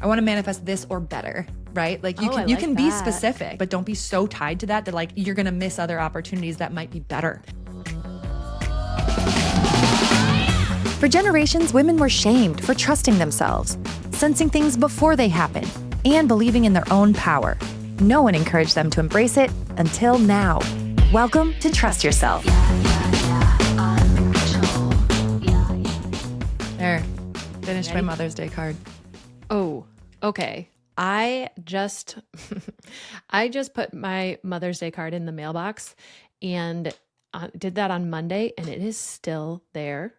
I want to manifest this or better, right? Like you can be specific, but don't be so tied to that like you're going to miss other opportunities that might be better. For generations, women were shamed for trusting themselves, sensing things before they happen, and believing in their own power. No one encouraged them to embrace it until now. Welcome to Trust Yourself. There, finished my Mother's Day card. Oh, okay. I just put my Mother's Day card in the mailbox and did that on Monday, and it is still there.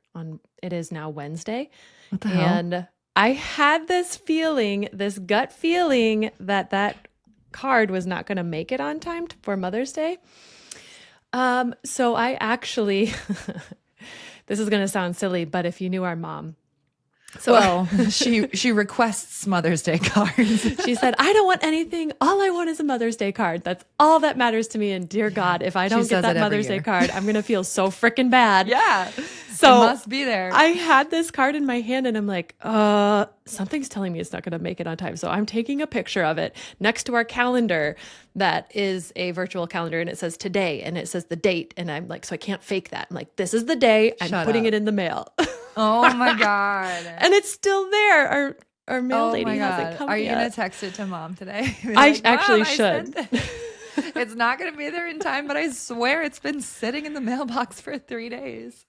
It is now Wednesday. What the hell? And I had this gut feeling that card was not going to make it on time for Mother's Day. So I actually, this is going to sound silly, but if you knew our mom. So well, she requests Mother's Day cards. She said, I don't want anything. All I want is a Mother's Day card. That's all that matters to me. And dear God, if I don't get that Mother's Day card, I'm going to feel so freaking bad. Yeah. So it must be there. I had this card in my hand and I'm like, something's telling me it's not going to make it on time. So I'm taking a picture of it next to our calendar that is a virtual calendar, and it says today and it says the date. And I'm like, so I can't fake that. I'm like, this is the day. I'm putting it in the mail. Oh my God. And it's still there. Our mail lady hasn't come yet. Are you going to text it to Mom today? I actually should. It's not going to be there in time, but I swear it's been sitting in the mailbox for 3 days.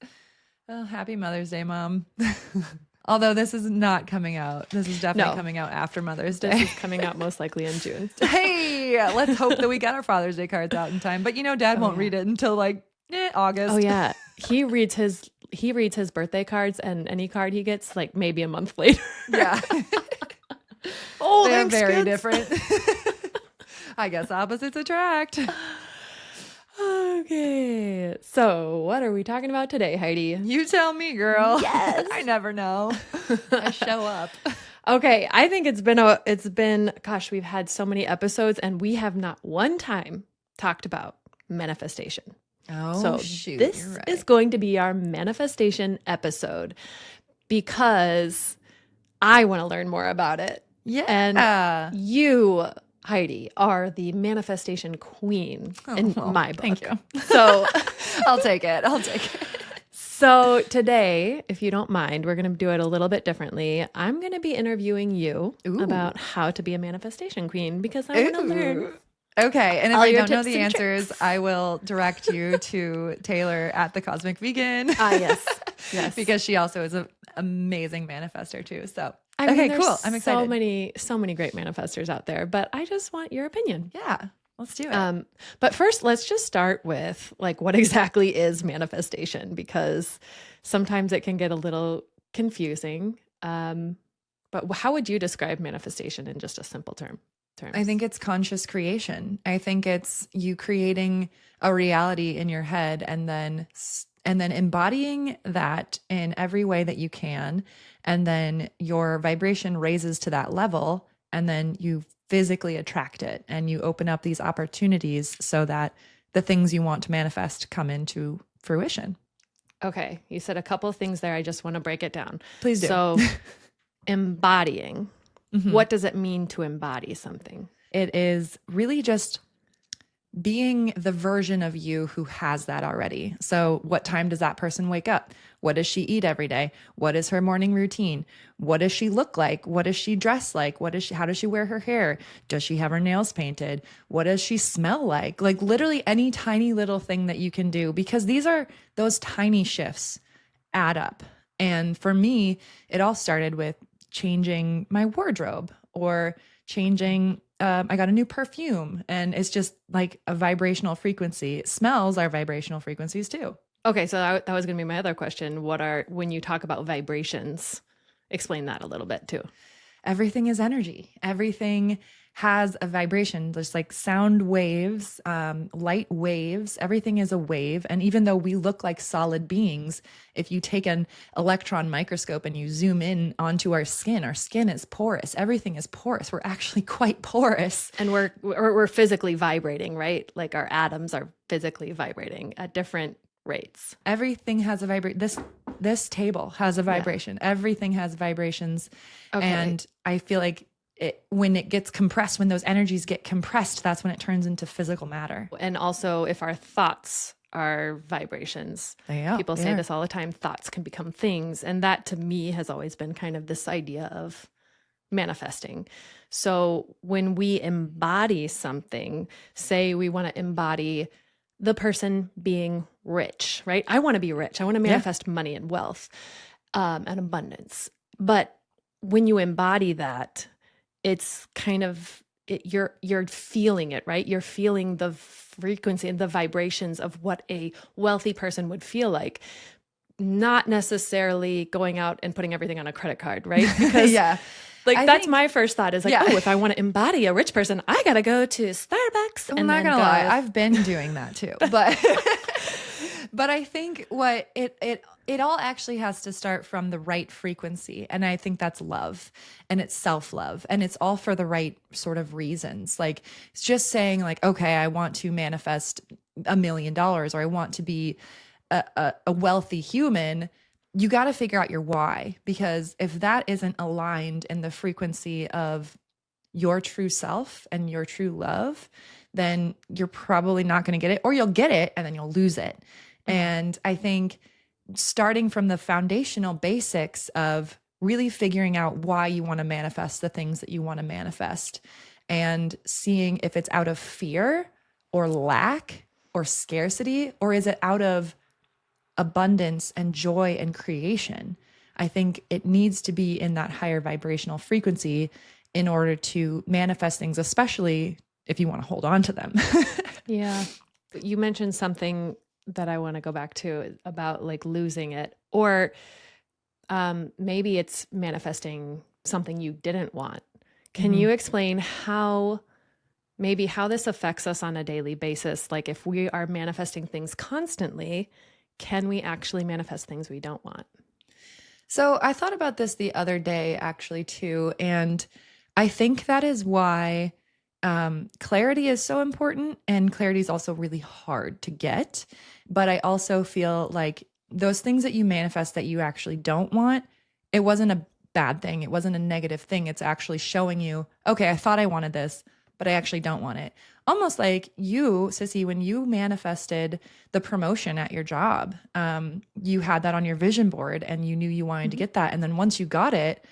Oh, happy Mother's Day, Mom. Although this is not coming out. This is definitely coming out after Mother's Day. This is coming out most likely in June. Hey, let's hope that we get our Father's Day cards out in time. But Dad won't read it until August. Oh yeah. He reads his birthday cards, and any card he gets like maybe a month later. Yeah. Oh, they're very different. I guess opposites attract. Okay. So what are we talking about today, Heidi? You tell me, girl. Yes. I never know. I show up. Okay. I think it's been, gosh, we've had so many episodes and we have not one time talked about manifestation. Oh, so shoot. This is going to be our manifestation episode because I want to learn more about it. Yeah. And you, Heidi, are the manifestation queen in my book. Thank you. So I'll take it. So today, if you don't mind, we're going to do it a little bit differently. I'm going to be interviewing you about how to be a manifestation queen because I want to learn. Okay. And if all I your don't know tips the and answers, tricks. I will direct you to Taylor at the Cosmic Vegan. Yes. Yes. Because she also is an amazing manifestor too. So I mean, okay, there's cool. I'm excited. So many great manifestors out there, but I just want your opinion. Yeah. Let's do it. But first, let's just start with like what exactly is manifestation, because sometimes it can get a little confusing. But how would you describe manifestation in just a simple terms? I think it's conscious creation. I think it's you creating a reality in your head and then embodying that in every way that you can. And then your vibration raises to that level, and then you physically attract it and you open up these opportunities so that the things you want to manifest come into fruition. Okay. You said a couple of things there. I just want to break it down. Please do. So embodying, what does it mean to embody something? It is really just being the version of you who has that already. So what time does that person wake up? What does she eat every day? What is her morning routine? What does she look like? What does she dress like? How does she wear her hair? Does she have her nails painted? What does she smell like? Like literally any tiny little thing that you can do, because those tiny shifts add up. And for me, it all started with changing my wardrobe or changing I got a new perfume, and it's just like a vibrational frequency. Smells are vibrational frequencies too. Okay, so that was going to be my other question. When you talk about vibrations, explain that a little bit too. Everything is energy. Everything has a vibration, just like sound waves, light waves. Everything is a wave. And even though we look like solid beings, if you take an electron microscope and you zoom in onto our skin is porous. Everything is porous. We're actually quite porous. And we're physically vibrating, right? Like our atoms are physically vibrating at different rates. Everything has a this table has a vibration. Everything has vibrations. Okay. And I feel like when it gets compressed, when those energies get compressed, that's when it turns into physical matter. And also if our thoughts are vibrations, people say this all the time, thoughts can become things. And that to me has always been kind of this idea of manifesting. So when we embody something, say we want to embody the person being rich, right? I want to be rich. I want to manifest money and wealth and abundance. But when you embody that, it's kind of you're feeling it, right? You're feeling the frequency and the vibrations of what a wealthy person would feel like, not necessarily going out and putting everything on a credit card, right? Because that's my first thought is like, oh, if I want to embody a rich person, I got to go to Starbucks. I'm not going to lie. I've been doing that too. But I think what it all actually has to start from the right frequency. And I think that's love, and it's self-love, and it's all for the right sort of reasons. Like it's just saying like, okay, I want to manifest $1 million, or I want to be a wealthy human. You got to figure out your why, because if that isn't aligned in the frequency of your true self and your true love, then you're probably not going to get it, or you'll get it and then you'll lose it. And I think starting from the foundational basics of really figuring out why you want to manifest the things that you want to manifest, and seeing if it's out of fear or lack or scarcity, or is it out of abundance and joy and creation. I think it needs to be in that higher vibrational frequency in order to manifest things, especially if you want to hold on to them. Yeah. You mentioned something that I want to go back to about like losing it, or maybe it's manifesting something you didn't want. Can you explain how this affects us on a daily basis? Like if we are manifesting things constantly, can we actually manifest things we don't want? So I thought about this the other day actually too. And I think that is why clarity is so important, and clarity is also really hard to get. But I also feel like those things that you manifest that you actually don't want, it wasn't a bad thing. It wasn't a negative thing. It's actually showing you, okay, I thought I wanted this, but I actually don't want it. Almost like you, Sissy, when you manifested the promotion at your job, you had that on your vision board and you knew you wanted to get that. And then once you got it,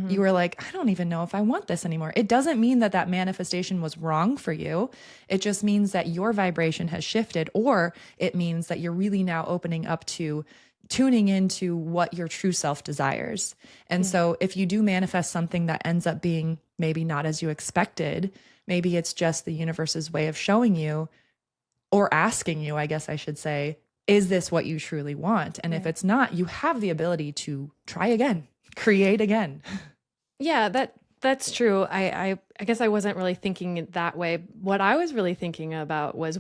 you were like, I don't even know if I want this anymore. It doesn't mean that that manifestation was wrong for you. It just means that your vibration has shifted, or it means that you're really now opening up to tuning into what your true self desires. And so if you do manifest something that ends up being maybe not as you expected, maybe it's just the universe's way of showing you, or asking you, I guess I should say, is this what you truly want? And if it's not, you have the ability to try again, create again. Yeah, that's true. I guess I wasn't really thinking it that way. What I was really thinking about was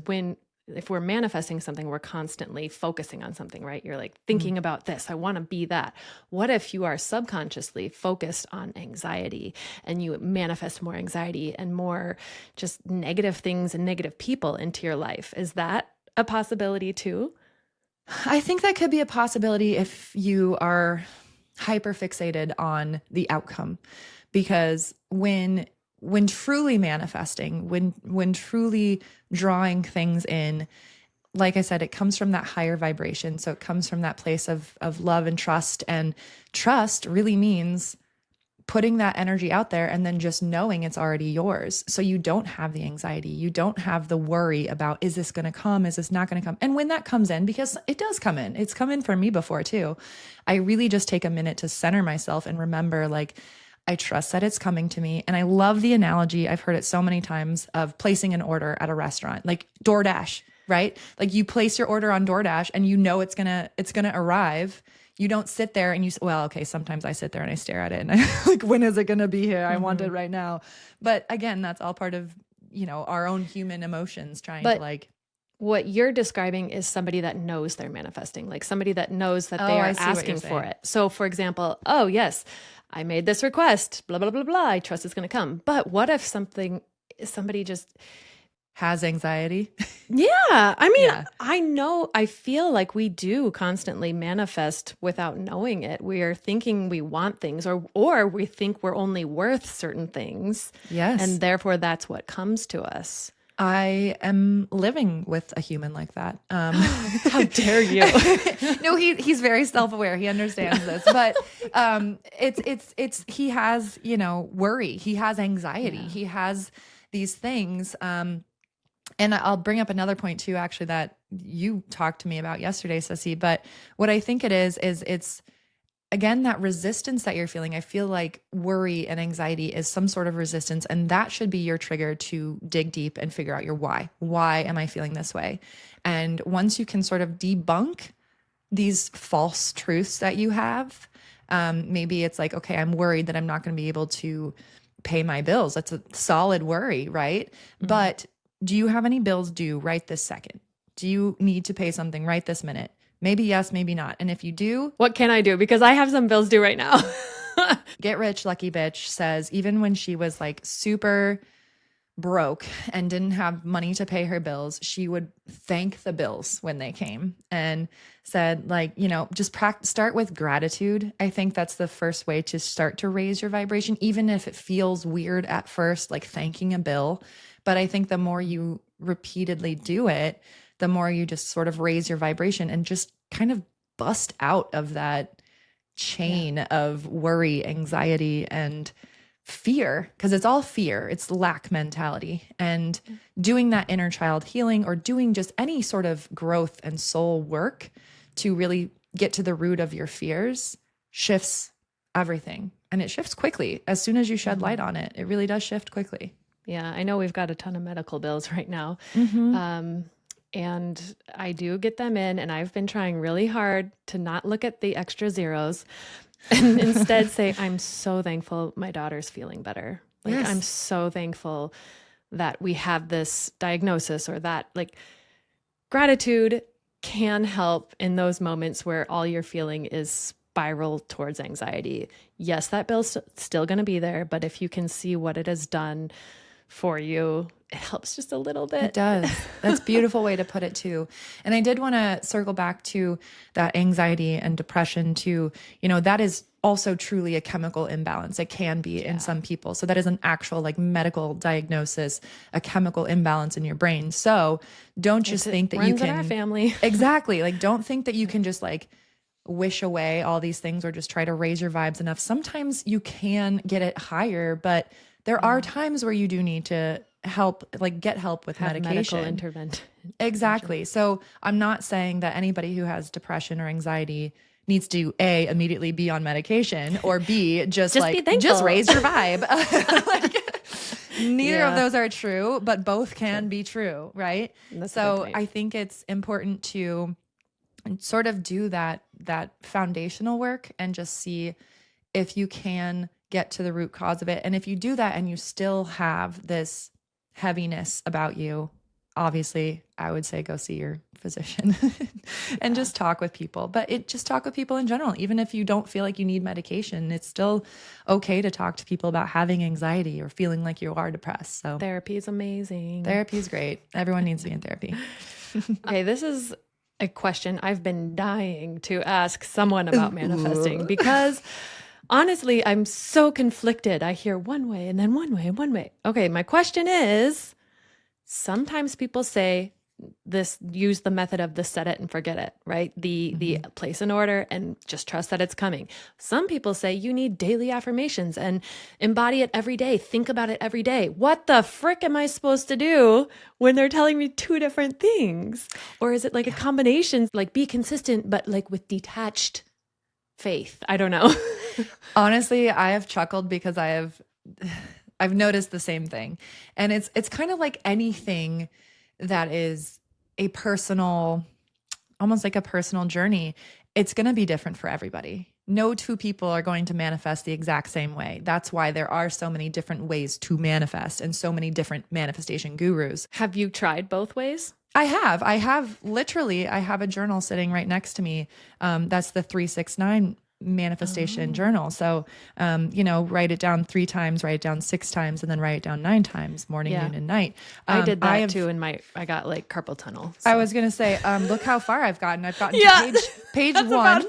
if we're manifesting something, we're constantly focusing on something, right? You're like thinking about this, I want to be that. What if you are subconsciously focused on anxiety and you manifest more anxiety and more just negative things and negative people into your life? Is that a possibility too? I think that could be a possibility if you are hyper fixated on the outcome, because when truly manifesting, when truly drawing things in, like I said, it comes from that higher vibration. So it comes from that place of love and trust. And trust really means putting that energy out there and then just knowing it's already yours. So you don't have the anxiety. You don't have the worry about, is this going to come? Is this not going to come? And when that comes in, because it does come in, it's come in for me before too. I really just take a minute to center myself and remember, like, I trust that it's coming to me. And I love the analogy, I've heard it so many times, of placing an order at a restaurant, like DoorDash, right? Like you place your order on DoorDash and you know it's gonna arrive. You don't sit there and well, okay, sometimes I sit there and I stare at it and I like, when is it gonna be here? I want it right now. But again, that's all part of, our own human emotions trying to like. What you're describing is somebody that knows they're manifesting, like somebody that knows that they are asking for it. So for example, oh yes, I made this request, blah, blah, blah, blah. I trust it's going to come. But what if somebody just has anxiety. Yeah. I mean, Yeah. I feel like we do constantly manifest without knowing it. We are thinking we want things or we think we're only worth certain things. Yes. And therefore that's what comes to us. I am living with a human like that. How dare you? No, he's very self-aware. He understands this, but it's he has, worry. He has anxiety. Yeah. He has these things. And I'll bring up another point too, actually, that you talked to me about yesterday, Sissy. But what I think it is it's, again, that resistance that you're feeling. I feel like worry and anxiety is some sort of resistance, and that should be your trigger to dig deep and figure out your why. Why am I feeling this way? And once you can sort of debunk these false truths that you have, maybe it's like, okay, I'm worried that I'm not going to be able to pay my bills. That's a solid worry, right? Mm-hmm. But do you have any bills due right this second? Do you need to pay something right this minute? Maybe yes, maybe not. And if you do, what can I do? Because I have some bills due right now. Get Rich Lucky Bitch says even when she was like super broke and didn't have money to pay her bills, she would thank the bills when they came and said, like, just start with gratitude. I think that's the first way to start to raise your vibration, even if it feels weird at first, like thanking a bill. But I think the more you repeatedly do it, the more you just sort of raise your vibration and just kind of bust out of that chain of worry, anxiety, and fear, because it's all fear. It's lack mentality. And doing that inner child healing or doing just any sort of growth and soul work to really get to the root of your fears shifts everything. And it shifts quickly. As soon as you shed light on it, it really does shift quickly. Yeah, I know we've got a ton of medical bills right now. And I do get them in, and I've been trying really hard to not look at the extra zeros and instead say, I'm so thankful my daughter's feeling better. Like, Yes. I'm so thankful that we have this diagnosis, or that, like, gratitude can help in those moments where all you're feeling is spiral towards anxiety. Yes, that bill's still going to be there, but if you can see what it has done for you, it helps just a little bit. It does. That's a beautiful way to put it too. And I did want to circle back to that anxiety and depression too. That is also truly a chemical imbalance. It can be in some people. So that is an actual like medical diagnosis, a chemical imbalance in your brain. So don't just think that you can, in our family. Exactly. Like, don't think that you can just like wish away all these things or just try to raise your vibes enough. Sometimes you can get it higher, but there are times where you do need to get help with medication. Medical intervention. Exactly. So I'm not saying that anybody who has depression or anxiety needs to immediately be on medication, or B, just be thankful. just raise your vibe. Neither of those are true, but both can be true, right? That's a so good point. I think it's important to sort of do that foundational work and just see if you can get to the root cause of it. And if you do that and you still have this heaviness about you, obviously I would say go see your physician and just talk with people. But just talk with people in general. Even if you don't feel like you need medication, it's still okay to talk to people about having anxiety or feeling like you are depressed. So Therapy is amazing. therapy is great. Everyone needs to be in therapy. Okay, this is a question I've been dying to ask someone about manifesting, because honestly, I'm so conflicted. I hear one way and then one way and one way. Okay, my question is, sometimes people say use the method of the set it and forget it, right? The place an order and just trust that it's coming. Some people say you need daily affirmations and embody it every day. Think about it every day. What the frick am I supposed to do when they're telling me two different things? Or is it like a combination, like be consistent, but like with detached faith? I don't know. Honestly, I have chuckled because I've noticed the same thing. And it's kind of like anything that is almost like a personal journey. It's going to be different for everybody. No two people are going to manifest the exact same way. That's why there are so many different ways to manifest and so many different manifestation gurus. Have you tried both ways? I have literally, I have a journal sitting right next to me. That's the 369 manifestation journal. So, write it down 3 times, write it down 6 times, and then write it down 9 times, morning, noon, and night. I did that too I got like carpal tunnel. I was going to say, look how far I've gotten. I've gotten Yeah. to page 1.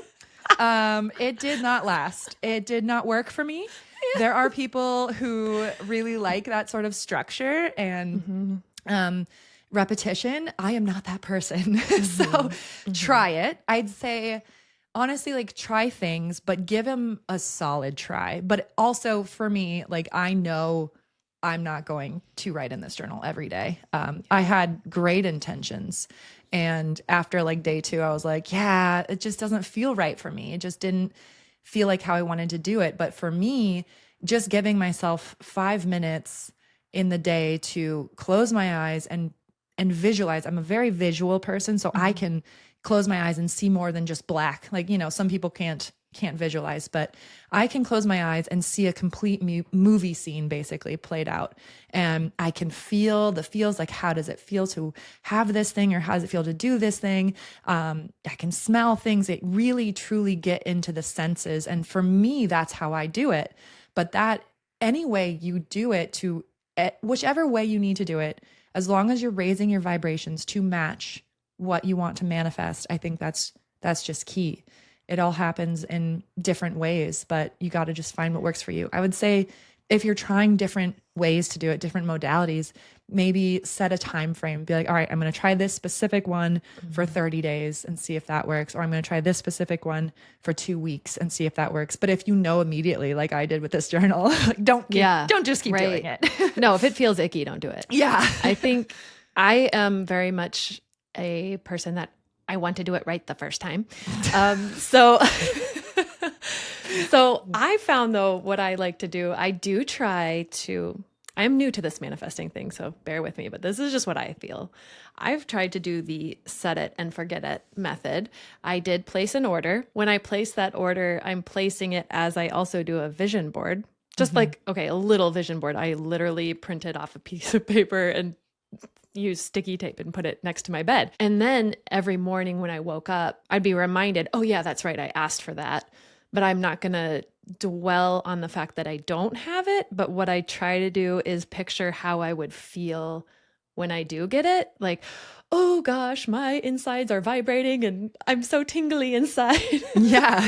It did not last. It did not work for me. There are people who really like that sort of structure and repetition. I am not that person. So try it. I'd say, honestly, like try things, but give them a solid try. But also for me, like I know I'm not going to write in this journal every day. I had great intentions. And after like day 2, I was like, yeah, it just doesn't feel right for me. It just didn't feel like how I wanted to do it. But for me, just giving myself 5 minutes in the day to close my eyes and visualize. I'm a very visual person, so I can close my eyes and see more than just black. Like, some people can't visualize, but I can close my eyes and see a complete movie scene basically played out. And I can feel the feels, like how does it feel to have this thing, or how does it feel to do this thing? I can smell things. It really truly get into the senses. And for me, that's how I do it. But that any way you do it, to whichever way you need to do it, as long as you're raising your vibrations to match what you want to manifest, I think that's just key. It all happens in different ways, but you got to just find what works for you. I would say if you're trying different ways to do it, different modalities, maybe set a time frame. Be like, all right, I'm going to try this specific one for 30 days and see if that works. Or I'm going to try this specific one for 2 weeks and see if that works. But if you know immediately, like I did with this journal, like don't just keep doing it. No, if it feels icky, don't do it. Yeah. I think I am very much a person that I want to do it right the first time. So I found, though, what I like to do, I'm new to this manifesting thing, so bear with me, but this is just what I feel. I've tried to do the set it and forget it method. I did place an order. When I place that order, I'm placing it as I also do a vision board. Just like, a little vision board. I literally printed off a piece of paper and use sticky tape and put it next to my bed. And then every morning when I woke up, I'd be reminded, oh yeah, that's right, I asked for that. But I'm not going to dwell on the fact that I don't have it. But what I try to do is picture how I would feel when I do get it. Like, oh gosh, my insides are vibrating and I'm so tingly inside. Yeah.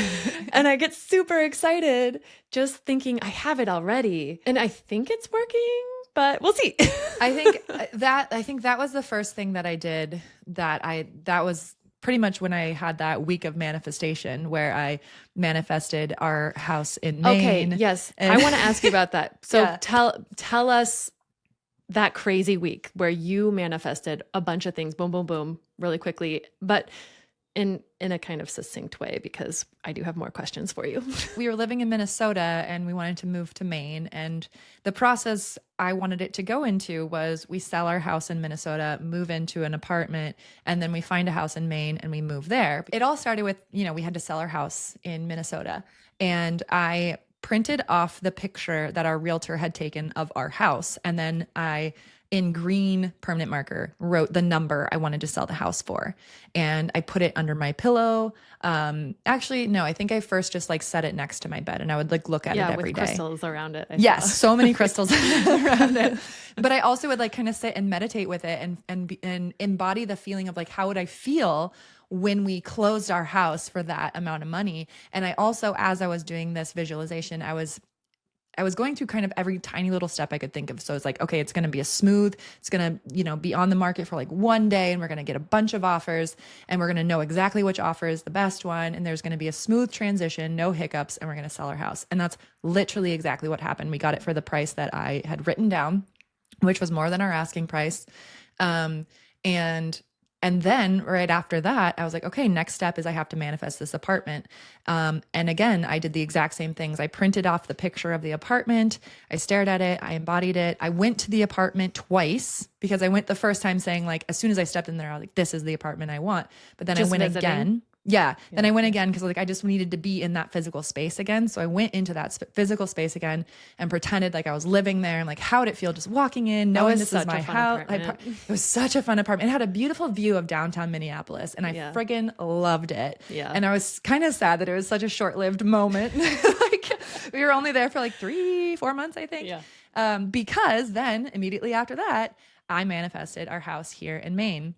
And I get super excited just thinking I have it already. And I think it's working, but we'll see. I think that was the first thing that I did that was pretty much when I had that week of manifestation where I manifested our house in Maine. Okay, yes. I want to ask you about that. So tell us that crazy week where you manifested a bunch of things, boom, boom, boom, really quickly, but in a kind of succinct way, because I do have more questions for you. We were living in Minnesota and we wanted to move to Maine. And the process I wanted it to go into was we sell our house in Minnesota, move into an apartment, and then we find a house in Maine and we move there. It all started with, we had to sell our house in Minnesota. And I printed off the picture that our realtor had taken of our house. And then I, in green permanent marker, wrote the number I wanted to sell the house for. And I put it under my pillow. Actually, no, I think I first just like set it next to my bed and I would like look at it every day. Yeah, with crystals around it. Yes, so many crystals around it. But I also would like kind of sit and meditate with it and embody the feeling of like, how would I feel when we closed our house for that amount of money? And I also, as I was doing this visualization, I was going through kind of every tiny little step I could think of. So it's like, okay, it's going to be it's going to, be on the market for like 1 day and we're going to get a bunch of offers and we're going to know exactly which offer is the best one. And there's going to be a smooth transition, no hiccups, and we're going to sell our house. And that's literally exactly what happened. We got it for the price that I had written down, which was more than our asking price. And then right after that, I was like, okay, next step is I have to manifest this apartment. And again, I did the exact same things. I printed off the picture of the apartment. I stared at it. I embodied it. I went to the apartment twice because I went the first time saying like, as soon as I stepped in there, I was like, this is the apartment I want. But then Just I went visiting? again. Yeah. Then I went again because like I just needed to be in that physical space again. So I went into that physical space again and pretended like I was living there and like how'd it feel just walking in, knowing was this is such my a fun house. apartment. It was such a fun apartment. It had a beautiful view of downtown Minneapolis and I friggin' loved it. Yeah. And I was kind of sad that it was such a short-lived moment. Like we were only there for like 3-4 months, I think. Yeah. Because then immediately after that, I manifested our house here in Maine.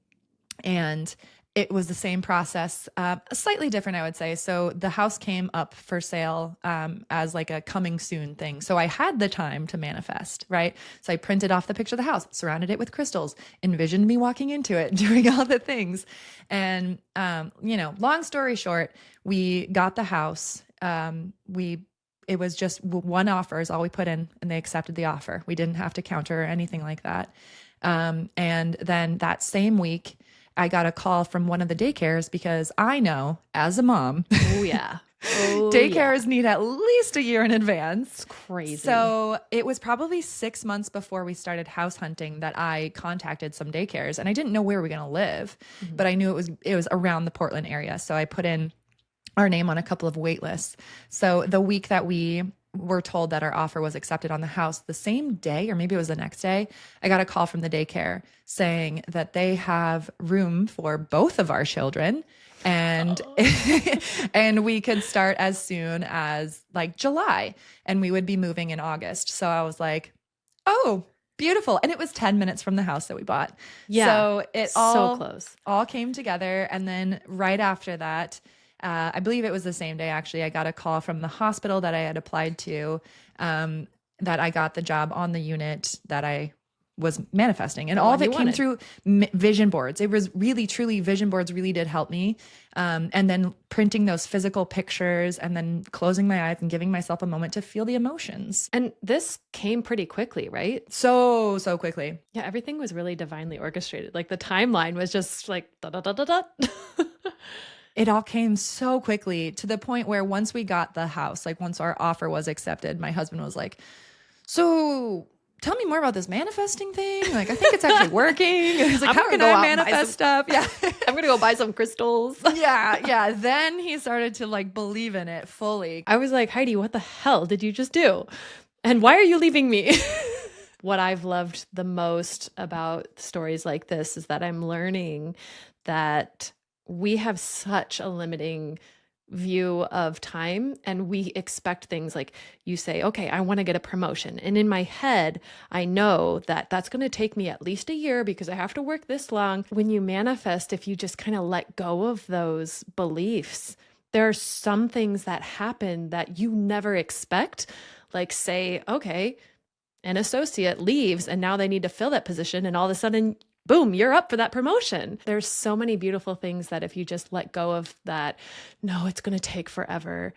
And it was the same process, slightly different, I would say. So the house came up for sale as like a coming soon thing. So I had the time to manifest, right? So I printed off the picture of the house, surrounded it with crystals, envisioned me walking into it, doing all the things. And, long story short, we got the house. It was just one offer is all we put in and they accepted the offer. We didn't have to counter or anything like that. And then that same week, I got a call from one of the daycares because I know as a mom, Oh yeah. daycares need at least a year in advance. It's crazy. So it was probably 6 months before we started house hunting that I contacted some daycares and I didn't know where we were going to live, but I knew it was around the Portland area. So I put in our name on a couple of wait lists. So the week that we were told that our offer was accepted on the house, the same day, or maybe it was the next day, I got a call from the daycare saying that they have room for both of our children and and we could start as soon as like July and we would be moving in August. So I was like, oh, beautiful. And it was 10 minutes from the house that we bought. Yeah. So it so close. all came together. And then right after that, I believe it was the same day, actually, I got a call from the hospital that I had applied to, that I got the job on the unit that I was manifesting. And all of it came through vision boards. It was really, truly, vision boards really did help me. And then printing those physical pictures and then closing my eyes and giving myself a moment to feel the emotions. And this came pretty quickly, right? So quickly. Yeah, everything was really divinely orchestrated. Like the timeline was just like da da da da da. It all came so quickly to the point where once we got the house, like once our offer was accepted, my husband was like, so tell me more about this manifesting thing. Like, I think it's actually working. He's like, how can I manifest stuff? Yeah. I'm going to go buy some crystals. Yeah. Then he started to like believe in it fully. I was like, Heidi, what the hell did you just do? And why are you leaving me? What I've loved the most about stories like this is that I'm learning that we have such a limiting view of time and we expect things like you say, okay, I want to get a promotion. And in my head, I know that that's going to take me at least a year because I have to work this long. When you manifest, if you just kind of let go of those beliefs, there are some things that happen that you never expect. Like say, okay, an associate leaves and now they need to fill that position and all of a sudden boom, you're up for that promotion. There's so many beautiful things that if you just let go of that, no, it's going to take forever,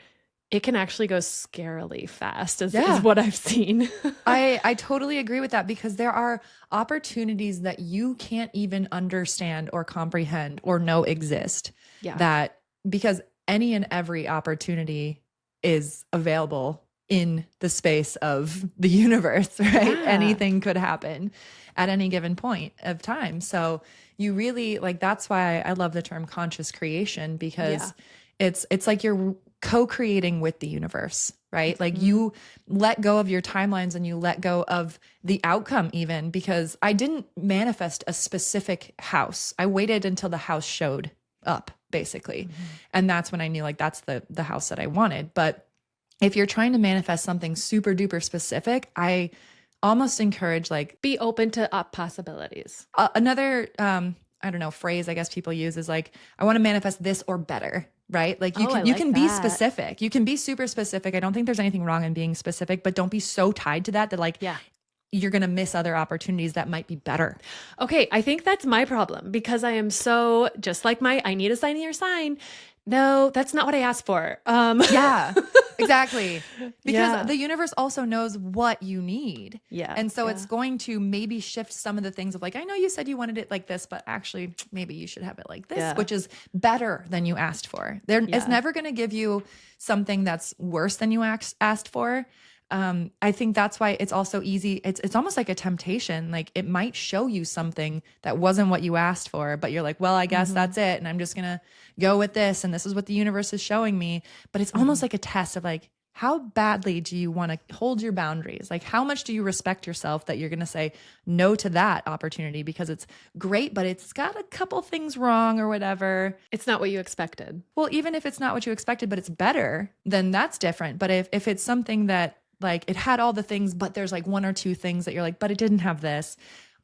it can actually go scarily fast is what I've seen. I totally agree with that because there are opportunities that you can't even understand or comprehend or know exist. Yeah. That because any and every opportunity is available in the space of the universe, right? Yeah. Anything could happen at any given point of time. So you really like, that's why I love the term conscious creation because it's like you're co-creating with the universe, right? Like you let go of your timelines and you let go of the outcome even because I didn't manifest a specific house. I waited until the house showed up basically. And that's when I knew like, that's the house that I wanted. But if you're trying to manifest something super duper specific, I almost encourage like be open to possibilities. Another, I don't know, phrase I guess people use is like, I want to manifest this or better, right? Like you can be specific. You can be super specific. I don't think there's anything wrong in being specific, but don't be so tied to that like, you're going to miss other opportunities that might be better. Okay. I think that's my problem because I am so just like I need a sign in your sign. No, that's not what I asked for. Yeah, exactly. Because the universe also knows what you need. Yeah. And so it's going to maybe shift some of the things of like, I know you said you wanted it like this, but actually maybe you should have it like this, which is better than you asked for. It's never going to give you something that's worse than you asked for. I think that's why it's also easy. It's almost like a temptation. Like it might show you something that wasn't what you asked for, but you're like, well, I guess that's it. And I'm just going to go with this. And this is what the universe is showing me. But it's almost like a test of like, how badly do you want to hold your boundaries? Like, how much do you respect yourself that you're going to say no to that opportunity because it's great, but it's got a couple things wrong or whatever. It's not what you expected. Well, even if it's not what you expected, but it's better, then that's different. But if it's something that like it had all the things, but there's like one or two things that you're like, but it didn't have this,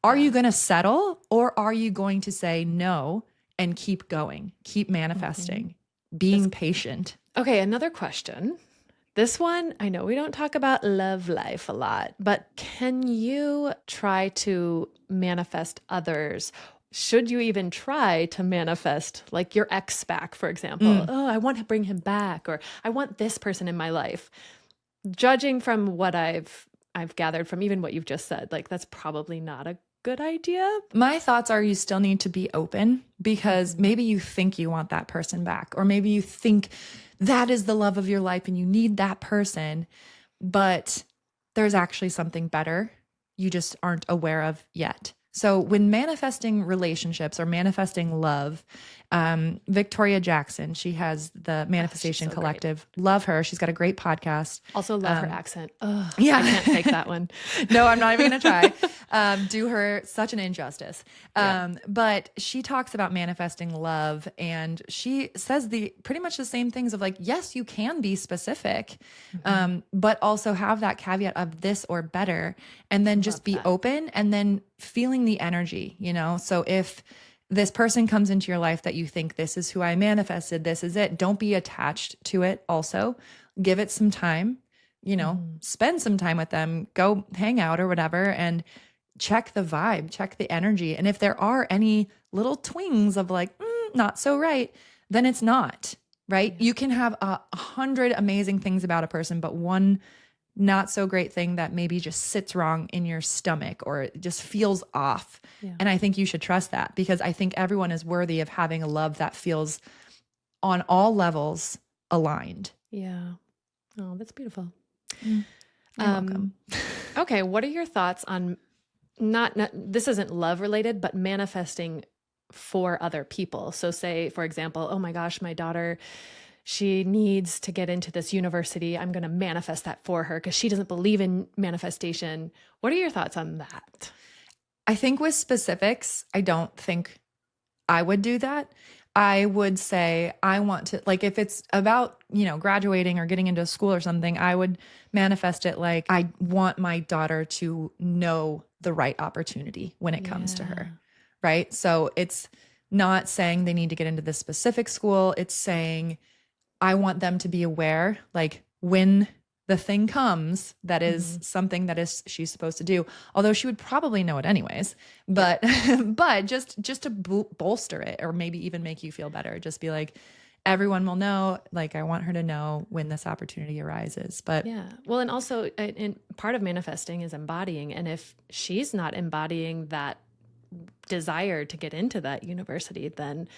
are you going to settle or are you going to say no and keep going, keep manifesting, being patient? Okay, another question. This one, I know we don't talk about love life a lot, but can you try to manifest others? Should you even try to manifest like your ex back, for example? Oh, I want to bring him back, or I want this person in my life. Judging from what I've gathered from even what you've just said, like that's probably not a good idea. My thoughts are you still need to be open because maybe you think you want that person back, or maybe you think that is the love of your life and you need that person, but there's actually something better you just aren't aware of yet. So when manifesting relationships or manifesting love, Victoria Jackson, she has the Manifestation Collective. Great. Love her. She's got a great podcast. Also love her accent. Ugh, yeah. I can't fake that one. No, I'm not even going to try. Do her such an injustice. But she talks about manifesting love, and she says pretty much the same things of like, yes, you can be specific, but also have that caveat of this or better, and then just be open and then feeling the energy, you know? So if this person comes into your life that you think this is who I manifested, this is it, don't be attached to it. Also give it some time, you know, spend some time with them, go hang out or whatever, and check the vibe, check the energy. And if there are any little twings of like, not so right, then it's not right. You can have 100 amazing things about a person, but one not so great thing that maybe just sits wrong in your stomach or it just feels off. Yeah. And I think you should trust that, because I think everyone is worthy of having a love that feels on all levels aligned. Yeah. Oh, that's beautiful. You're welcome. Okay. What are your thoughts on not this isn't love related, but manifesting for other people? So say, for example, oh my gosh, my daughter, she needs to get into this university. I'm going to manifest that for her because she doesn't believe in manifestation. What are your thoughts on that? I think with specifics, I don't think I would do that. I would say I want to, like, if it's about, you know, graduating or getting into school or something, I would manifest it like I want my daughter to know the right opportunity when it comes to her, right? So it's not saying they need to get into this specific school. It's saying I want them to be aware, like when the thing comes, that is something that is she's supposed to do. Although she would probably know it anyways, but but just to bolster it, or maybe even make you feel better. Just be like, everyone will know. Like I want her to know when this opportunity arises. But yeah, well, and also, in part of manifesting is embodying, and if she's not embodying that desire to get into that university, then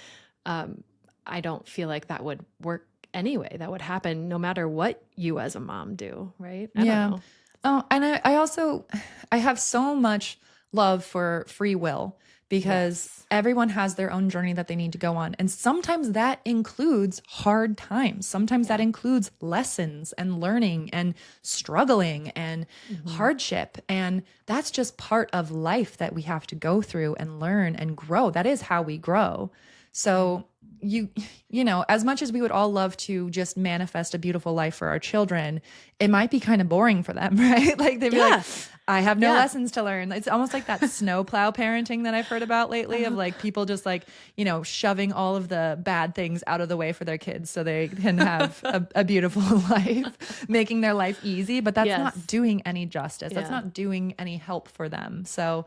I don't feel like that would work anyway. That would happen no matter what you as a mom do, right? I don't know. Oh, and I have so much love for free will, because everyone has their own journey that they need to go on. And sometimes that includes hard times. Sometimes that includes lessons and learning and struggling and hardship. And that's just part of life that we have to go through and learn and grow. That is how we grow. So you know, as much as we would all love to just manifest a beautiful life for our children, it might be kind of boring for them, right? Like they'd be like, I have no lessons to learn. It's almost like that snowplow parenting that I've heard about lately, of like people just like, you know, shoving all of the bad things out of the way for their kids so they can have a beautiful life, making their life easy. But that's not doing any justice. That's not doing any help for them. So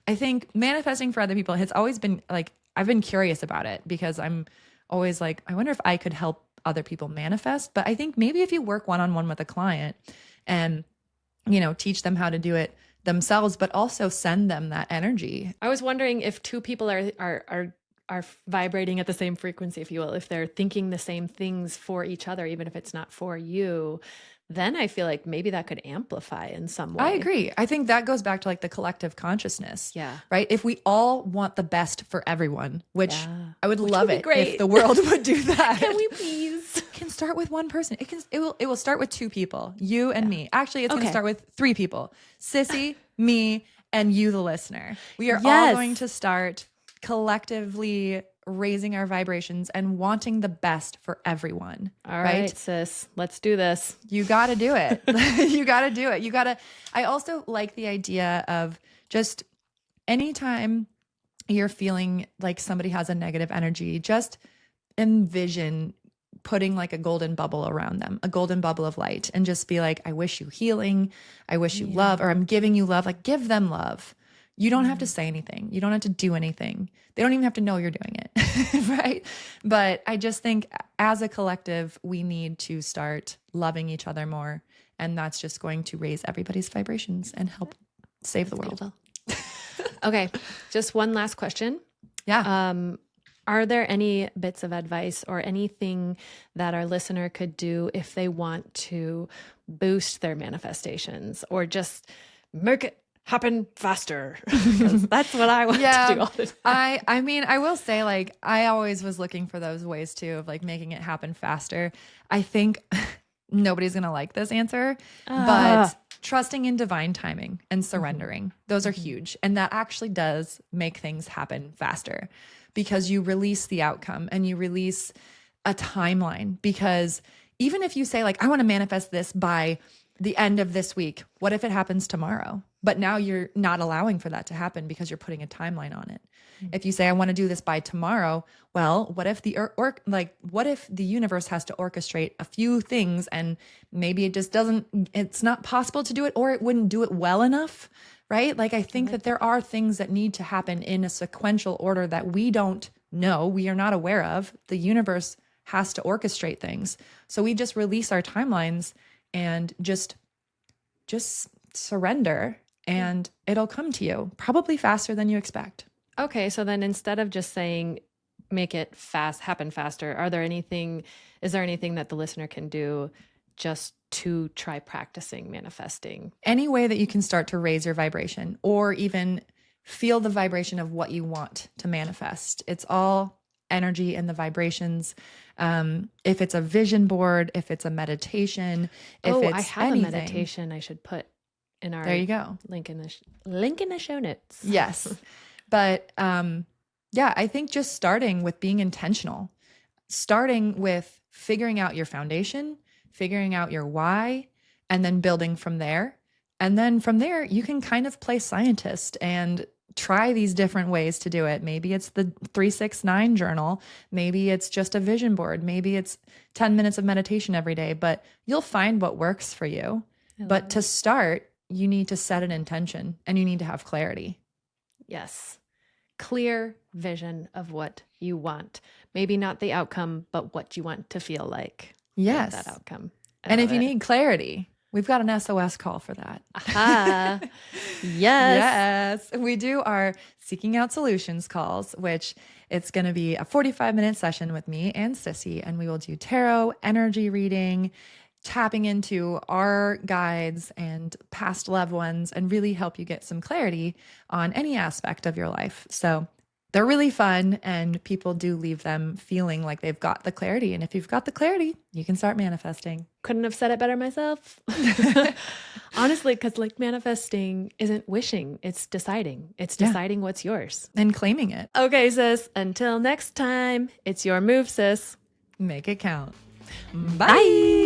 I think manifesting for other people has always been like, I've been curious about it, because I'm always like, I wonder if I could help other people manifest. But I think maybe if you work one-on-one with a client and, you know, teach them how to do it themselves, but also send them that energy. I was wondering if two people are vibrating at the same frequency, if you will, if they're thinking the same things for each other, even if it's not for you, then I feel like maybe that could amplify in some way. I agree. I think that goes back to like the collective consciousness. Yeah. Right. If we all want the best for everyone, which Yeah. I would Which love would be it great. if the world would do that. Can we please? It can start with one person. It will start with 2 people, you and me. Actually, it's going to start with 3 people. Sissy, me, and you, the listener. We are all Yes. going to start collectively raising our vibrations and wanting the best for everyone. All right, sis, let's do this. You got to do it. You got to do it. I also like the idea of just anytime you're feeling like somebody has a negative energy, just envision putting like a golden bubble around them, a golden bubble of light, and just be like, I wish you healing. I wish you love, or I'm giving you love. Like, give them love. You don't have to say anything. You don't have to do anything. They don't even have to know you're doing it. Right. But I just think as a collective, we need to start loving each other more. And that's just going to raise everybody's vibrations and help save the world. Okay. Just one last question. Yeah. Are there any bits of advice or anything that our listener could do if they want to boost their manifestations or just make it happen faster? Because that's what I want to do all the time. I mean, I will say, like, I always was looking for those ways too of like making it happen faster. I think nobody's going to like this answer, but trusting in divine timing and surrendering, those are huge. And that actually does make things happen faster because you release the outcome and you release a timeline. Because even if you say like, I want to manifest this by the end of this week, what if it happens tomorrow? But now you're not allowing for that to happen because you're putting a timeline on it. If you say, I want to do this by tomorrow, well, what if what if the universe has to orchestrate a few things and maybe it just it's not possible to do it, or it wouldn't do it well enough, right? Like, I think that there are things that need to happen in a sequential order that we don't know, we are not aware of. The universe has to orchestrate things. So we just release our timelines and just surrender, and it'll come to you probably faster than you expect. Okay, so then instead of just saying make it happen faster, is there anything that the listener can do just to try practicing manifesting? Any way that you can start to raise your vibration or even feel the vibration of what you want to manifest. It's all energy and the vibrations. If it's a vision board, if it's a meditation, if it's I have anything. a meditation I should put in our There you go. link in the show notes. Yes. But I think just starting with being intentional, starting with figuring out your foundation, figuring out your why, and then building from there. And then from there, you can kind of play scientist and try these different ways to do it. Maybe it's the 369 journal. Maybe it's just a vision board. Maybe it's 10 minutes of meditation every day, but you'll find what works for you. But to start, you need to set an intention and you need to have clarity. Yes. Clear vision of what you want. Maybe not the outcome, but what you want to feel like. Yes. That outcome. And if you need clarity, we've got an SOS call for that. Aha. Yes. Yes. We do our Seeking Out Solutions calls, which it's going to be a 45-minute session with me and Sissy, and we will do tarot, energy reading, tapping into our guides and past loved ones, and really help you get some clarity on any aspect of your life. So they're really fun, and people do leave them feeling like they've got the clarity. And if you've got the clarity, you can start manifesting. Couldn't have said it better myself. Honestly, because like manifesting isn't wishing, it's deciding. It's deciding what's yours. And claiming it. Okay, sis. Until next time, it's your move, sis. Make it count. Bye.